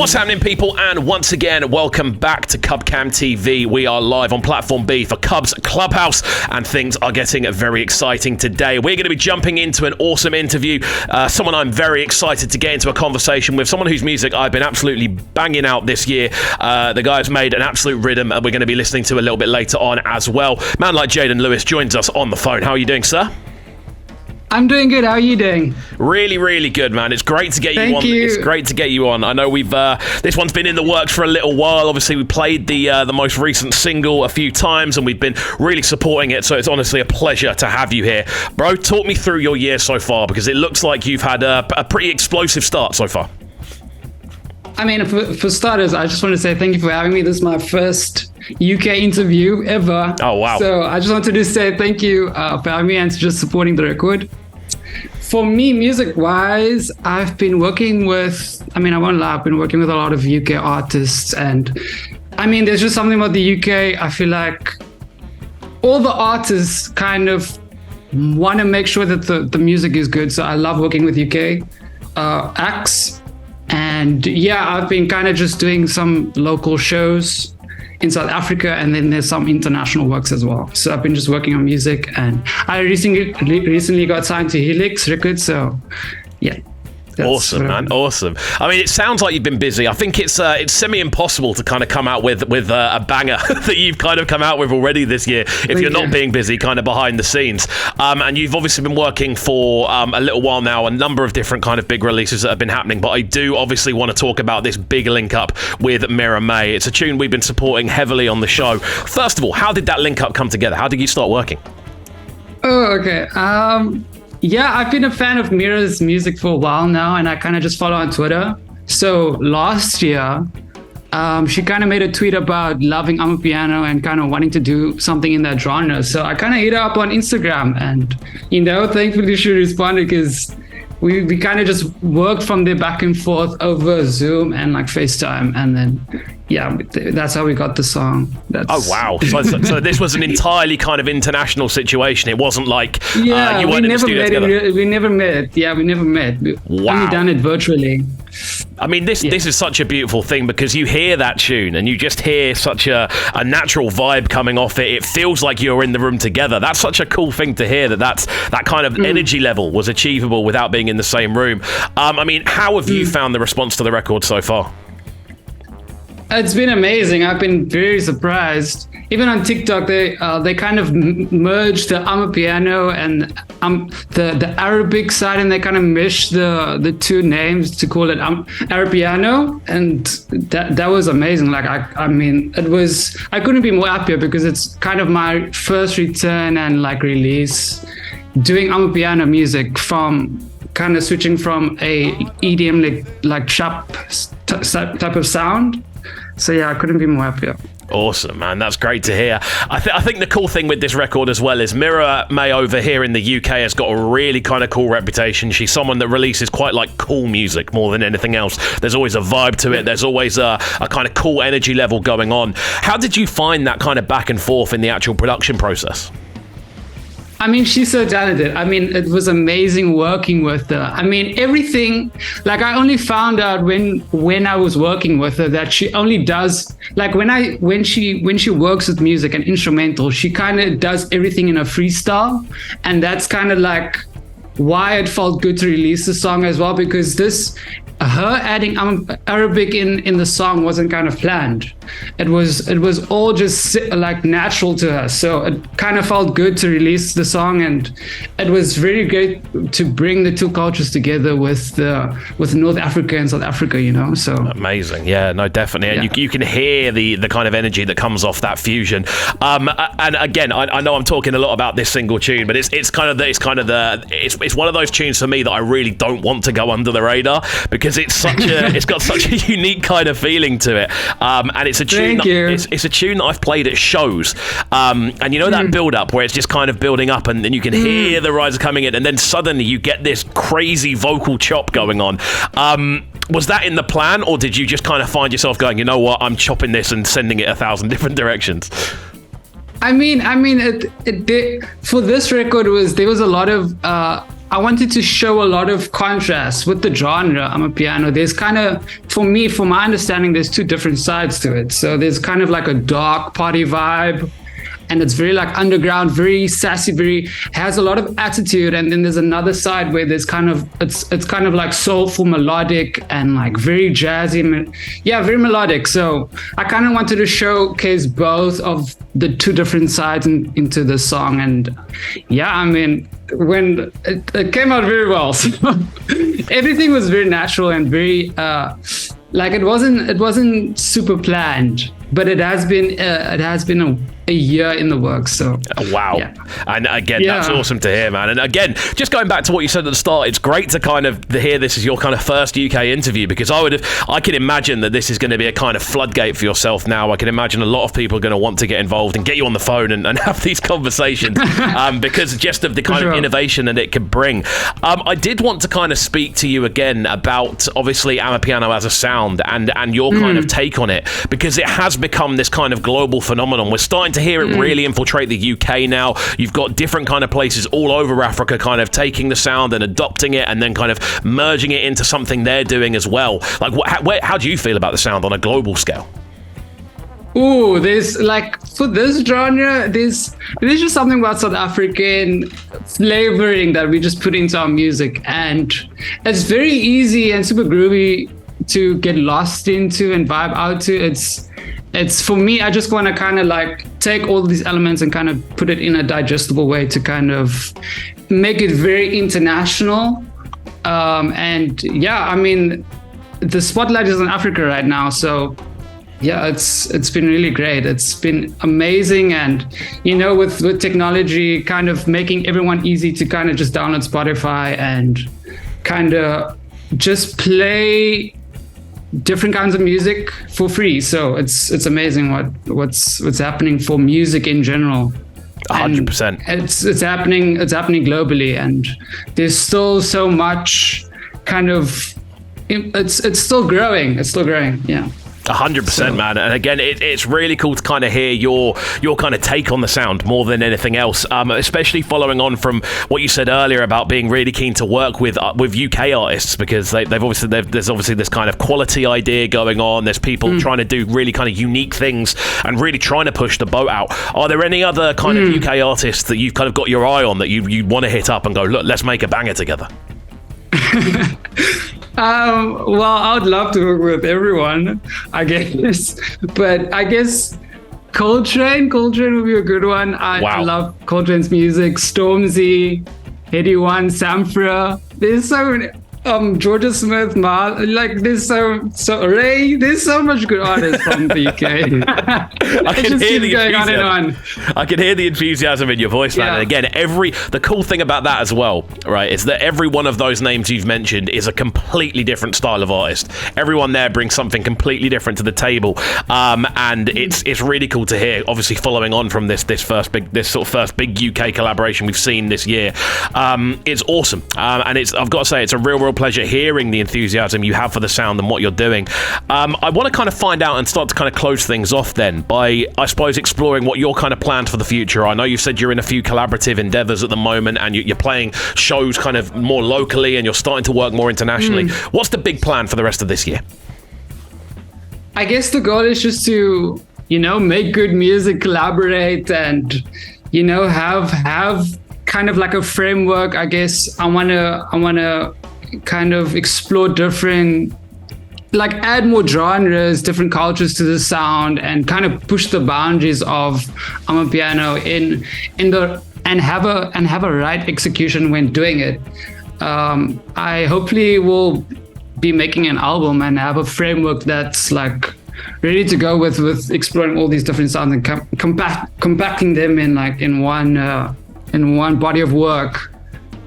What's happening, people? And once again, welcome back to Cubcam TV. We are live on Platform B for Cubs Clubhouse, and things are getting very exciting today. We're going to be jumping into an awesome interview. Someone I'm very excited to get into a conversation with, someone whose music I've been absolutely banging out this year. The guy's made an absolute rhythm, and we're going to be listening to a little bit later on as well. Man like Jaydon Lewis joins us on the phone. How are you doing, sir? I'm doing good. How are you doing? Really, really good, man. It's great to get you on. Thank you. It's great to get you on. I know we've this one's been in the works for a little while. Obviously, we played the most recent single a few times, and we've been really supporting it. So it's honestly a pleasure to have you here, bro. Talk me through your year so far, because it looks like you've had a pretty explosive start so far. I mean, for starters, I just want to say thank you for having me. This is my first UK interview ever. Oh, wow. So I just wanted to say thank you for having me and just supporting the record. For me, music-wise, I've been working with, I won't lie, I've been working with a lot of UK artists. And I mean, there's just something about the UK. I feel like all the artists kind of want to make sure that the music is good. So I love working with UK acts. And yeah, I've been kind of just doing some local shows in South Africa, and then there's some international works as well. So I've been just working on music, and I recently got signed to l.a.x Records. So yeah. Awesome, man. Awesome. I mean, it sounds like you've been busy. I think it's semi-impossible to kind of come out with a banger that you've kind of come out with already this year if you're not being busy kind of behind the scenes. And you've obviously been working for a little while now, a number of different kind of big releases that have been happening. But I do obviously want to talk about this big link up with Mira May. It's a tune we've been supporting heavily on the show. First of all, how did that link up come together? How did you start working? Oh, okay. Yeah, I've been a fan of Mira's music for a while now, and I kind of just follow on Twitter. So last year, she kind of made a tweet about loving Amapiano and kind of wanting to do something in that genre. So I kind of hit her up on Instagram, and, thankfully she responded, because we kind of just worked from there back and forth over Zoom and like FaceTime, and then that's how we got the song. Oh wow! So this was an entirely kind of international situation. It wasn't like you weren't in the studio together. We never met. Yeah, we never met. We've only done it virtually. I mean, this is such a beautiful thing, because you hear that tune and you just hear such a natural vibe coming off it. It feels like you're in the room together. That's such a cool thing to hear, that kind of energy level was achievable without being in the same room. I mean, how have you found the response to the record so far? It's been amazing. I've been very surprised. Even on TikTok, they kind of merged the Amapiano and the Arabic side, and they kind of meshed the two names to call it Amapiano, and that was amazing. Like I couldn't be more happier, because it's kind of my first return and like release doing Amapiano music, from kind of switching from a EDM like chap type of sound. So yeah, I couldn't be more happier. Awesome, man. That's great to hear. I think the cool thing with this record as well is Mira May over here in the UK has got a really kind of cool reputation. She's someone that releases quite like cool music more than anything else. There's always a vibe to it. There's always a kind of cool energy level going on. How did you find that kind of back and forth in the actual production process? I mean, she's so talented. I mean, it was amazing working with her. I mean, everything, like I only found out when I was working with her that she only does, like when she works with music and instrumental, she kind of does everything in a freestyle. And that's kind of like why it felt good to release the song as well, because her adding Arabic in the song wasn't kind of planned. It was all just like natural to her. So it kind of felt good to release the song, and it was very great to bring the two cultures together with North Africa and South Africa, So amazing. Yeah, no, definitely. And you can hear the kind of energy that comes off that fusion. And again, I know I'm talking a lot about this single tune, but it's one of those tunes for me that I really don't want to go under the radar, because it's got such a unique kind of feeling to it. And it's a tune it's a tune that I've played at shows, and that build up where it's just kind of building up, and then you can hear the riser coming in, and then suddenly you get this crazy vocal chop going on. Was that in the plan, or did you just kind of find yourself going, you know what, I'm chopping this and sending it 1,000 different directions? I mean, for this record there was a lot of I wanted to show a lot of contrast with the genre. Amapiano. There's kind of, for me, from my understanding, there's two different sides to it. So there's kind of like a dark party vibe, and it's very like underground, very sassy, very has a lot of attitude. And then there's another side where there's kind of it's kind of like soulful, melodic, and like very jazzy. Very melodic. So I kind of wanted to showcase both of the two different sides into the song. And yeah, I mean, when it came out very well. So everything was very natural and very like it wasn't super planned, but it has been a year in the works. So wow. Yeah. And again, that's awesome to hear, man. And again, just going back to what you said at the start, it's great to kind of hear this is your kind of first UK interview, because I can imagine that this is going to be a kind of floodgate for yourself now. I can imagine a lot of people are going to want to get involved and get you on the phone and have these conversations because just of the kind of innovation that it can bring. I did want to kind of speak to you again about obviously Amapiano as a sound and your kind of take on it, because it has become this kind of global phenomenon. We're starting to hear it really infiltrate the UK now. You've got different kind of places all over Africa kind of taking the sound and adopting it and then kind of merging it into something they're doing as well. Like, how do you feel about the sound on a global scale? Oh, there's like, for this genre, there's just something about South African flavoring that we just put into our music, and it's very easy and super groovy to get lost into and vibe out to. It's for me, I just want to kind of like take all these elements and kind of put it in a digestible way to kind of make it very international. And yeah, I mean, the spotlight is on Africa right now, so yeah, it's been really great. It's been amazing. And, you know, with technology kind of making everyone easy to kind of just download Spotify and kind of just play different kinds of music for free. So it's amazing what's happening for music in general. 100%. It's happening globally, and there's still so much kind of, it's still growing. Yeah. 100%, man. And again, it's really cool to kind of hear your kind of take on the sound more than anything else, especially following on from what you said earlier about being really keen to work with UK artists, because there's obviously this kind of quality idea going on. There's people trying to do really kind of unique things and really trying to push the boat out. Are there any other kind of UK artists that you've kind of got your eye on that you want to hit up and go, look, let's make a banger together? Well, I would love to work with everyone, I guess. But I guess Coltrane would be a good one. I love Coltrane's music. Stormzy, 81, Samfra. There's so many. Georgia Smith, there's so Ray. There's so much good artists from the UK. I can hear the enthusiasm. I can hear the enthusiasm in your voice, man. And again, the cool thing about that as well, right, is that every one of those names you've mentioned is a completely different style of artist. Everyone there brings something completely different to the table, and it's really cool to hear. Obviously, following on from this first big UK collaboration we've seen this year, it's awesome, and I've got to say, it's a real pleasure hearing the enthusiasm you have for the sound and what you're doing. I want to kind of find out and start to kind of close things off then by, I suppose, exploring what your kind of plans for the future. I know you said you're in a few collaborative endeavors at the moment, and you're playing shows kind of more locally, and you're starting to work more internationally. What's the big plan for the rest of this year? I guess the goal is just to, make good music, collaborate, and, have kind of like a framework. I guess I want to kind of explore different, like add more genres, different cultures to the sound, and kind of push the boundaries of Amapiano and have a right execution when doing it. I hopefully will be making an album and have a framework that's like ready to go with exploring all these different sounds and compacting them in one body of work.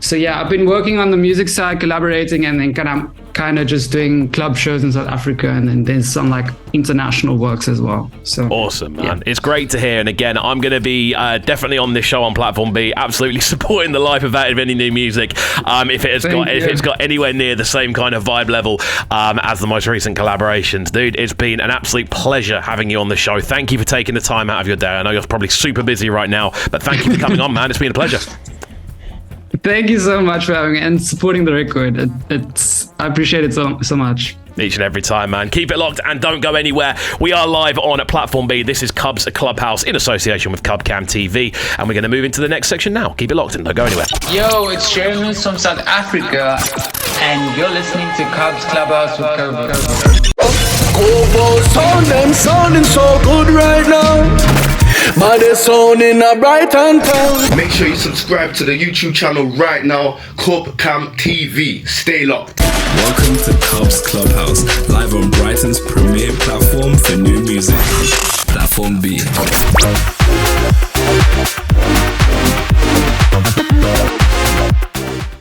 So yeah, I've been working on the music side, collaborating, and then kind of just doing club shows in South Africa, and then there's some like international works as well. So awesome, man. Yeah. It's great to hear. And again, I'm going to be definitely on this show on Platform B, absolutely supporting the life of any new music. If it's got anywhere near the same kind of vibe level as the most recent collaborations, dude, it's been an absolute pleasure having you on the show. Thank you for taking the time out of your day. I know you're probably super busy right now, but thank you for coming on, man. It's been a pleasure. Thank you so much for having me and supporting the record. I appreciate it so much. Each and every time, man. Keep it locked and don't go anywhere. We are live on Platform B. This is Cubs Clubhouse in association with Cubcam TV, and we're going to move into the next section now. Keep it locked and don't go anywhere. Yo, it's Jaydon from South Africa, and you're listening to Cubs Clubhouse with Kxvu. Sounding so good right now. But they're sounding a Brighton town. Make sure you subscribe to the YouTube channel right now, Cubcam TV. Stay locked. Welcome to Cubs Clubhouse, live on Brighton's premier platform for new music, Platform B.